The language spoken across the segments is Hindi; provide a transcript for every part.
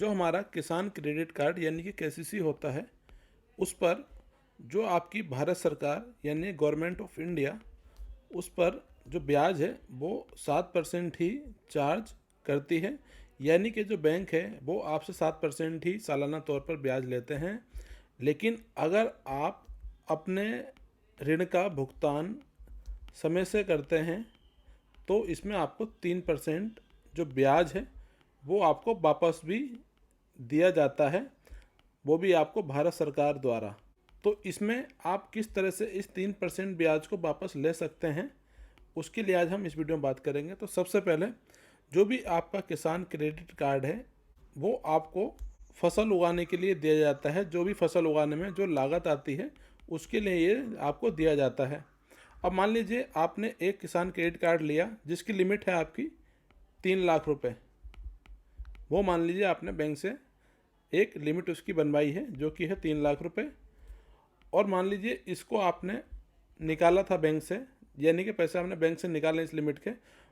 जो हमारा किसान क्रेडिट कार्ड यानी कि केसीसी होता है, उस पर जो आपकी भारत सरकार यानी गवर्नमेंट ऑफ इंडिया उस पर जो ब्याज है वो 7% ही चार्ज करती है। यानी कि जो बैंक है वो आपसे 7% ही सालाना तौर पर ब्याज लेते हैं। लेकिन अगर आप अपने ऋण का भुगतान समय से करते हैं तो इसमें आपको 3% जो ब्याज है वो आपको वापस भी दिया जाता है, वो भी आपको भारत सरकार द्वारा। तो इसमें आप किस तरह से इस 3% ब्याज को वापस ले सकते हैं, उसके लिए आज हम इस वीडियो में बात करेंगे। तो सबसे पहले जो भी आपका किसान क्रेडिट कार्ड है वो आपको फसल उगाने के लिए दिया जाता है। जो भी फसल उगाने में जो लागत आती है उसके लिए ये आपको दिया जाता है। अब मान लीजिए आपने एक किसान क्रेडिट कार्ड लिया जिसकी लिमिट है आपकी 3 लाख रुपए। वो मान लीजिए आपने बैंक से एक लिमिट उसकी बनवाई है जो कि है 3 लाख रुपए। और मान लीजिए इसको आपने निकाला था बैंक से, यानी कि पैसे आपने बैंक से निकाले इस लिमिट के,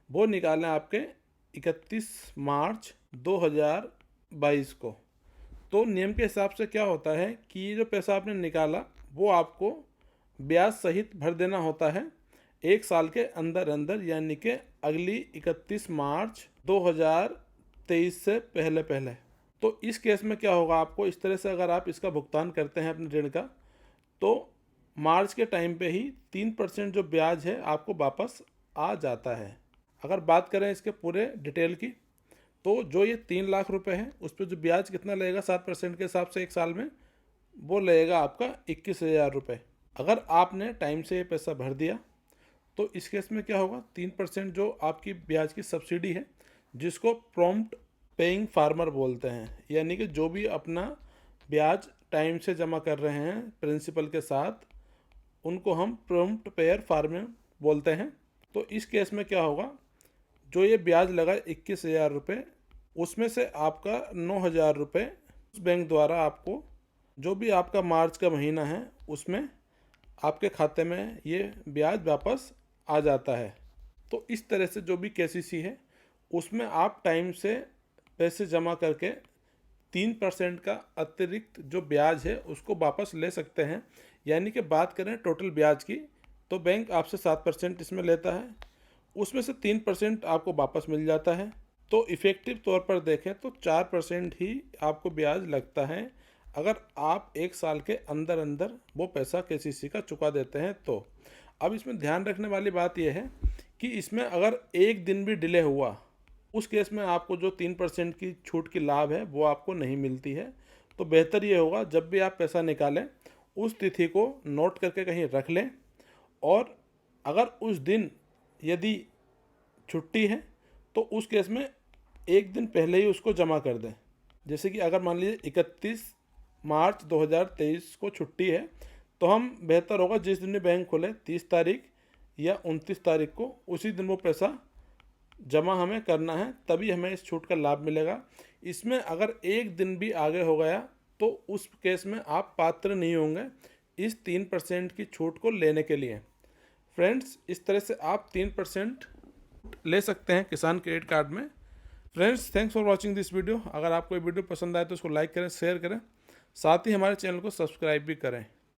वो निकाले आपके 31 मार्च 2022 को। तो नियम के हिसाब से क्या होता है कि ये जो पैसा आपने निकाला वो आपको ब्याज सहित भर देना होता है 1 साल के अंदर अंदर, यानी कि अगली 31 मार्च 2023 से पहले पहले। तो इस केस में क्या होगा, आपको इस तरह से अगर आप इसका भुगतान करते हैं अपने ऋण का, तो मार्च के टाइम पे ही 3% जो ब्याज है आपको वापस आ जाता है। अगर बात करें इसके पूरे डिटेल की, तो जो ये 3 लाख रुपए है उस पर जो ब्याज कितना लगेगा 7% के हिसाब से 1 साल में, वो लगेगा आपका 21,000 रुपये। अगर आपने टाइम से ये पैसा भर दिया तो इस केस में क्या होगा, 3% जो आपकी ब्याज की सब्सिडी है जिसको प्रॉम्प्ट पेइंग फार्मर बोलते हैं, यानी कि जो भी अपना ब्याज टाइम से जमा कर रहे हैं प्रिंसिपल के साथ, उनको हम प्रॉम्प्ट पेयर फार्मर बोलते हैं। तो इस केस में क्या होगा, जो ये ब्याज लगा 21,000 रुपये, उसमें से आपका 9,000 रुपये उस बैंक द्वारा आपको जो भी आपका मार्च का महीना है उसमें आपके खाते में ये ब्याज वापस आ जाता है। तो इस तरह से जो भी केसीसी है उसमें आप टाइम से पैसे जमा करके 3% का अतिरिक्त जो ब्याज है उसको वापस ले सकते हैं। यानी कि बात करें टोटल ब्याज की, तो बैंक आपसे 7% इसमें लेता है, उसमें से 3% आपको वापस मिल जाता है। तो इफ़ेक्टिव तौर पर देखें तो 4% ही आपको ब्याज लगता है अगर आप 1 साल के अंदर अंदर वो पैसा केसीसी का चुका देते हैं। तो अब इसमें ध्यान रखने वाली बात यह है कि इसमें अगर एक दिन भी डिले हुआ, उस केस में आपको जो 3% की छूट की लाभ है वो आपको नहीं मिलती है। तो बेहतर ये होगा जब भी आप पैसा निकालें उस तिथि को नोट करके कहीं रख लें, और अगर उस दिन यदि छुट्टी है तो उस केस में एक दिन पहले ही उसको जमा कर दें। जैसे कि अगर मान लीजिए 31 मार्च 2023 को छुट्टी है, तो हम बेहतर होगा जिस दिन भी बैंक खोले 30 तारीख या 29 तारीख को, उसी दिन वो पैसा जमा हमें करना है, तभी हमें इस छूट का लाभ मिलेगा। इसमें अगर एक दिन भी आगे हो गया तो उस केस में आप पात्र नहीं होंगे इस 3% की छूट को लेने के लिए। फ्रेंड्स, इस तरह से आप 3% ले सकते हैं किसान क्रेडिट कार्ड में। Friends, thanks for watching this video. अगर आपको ये वीडियो पसंद आए तो उसको लाइक करें, शेयर करें, साथ ही हमारे चैनल को सब्सक्राइब भी करें।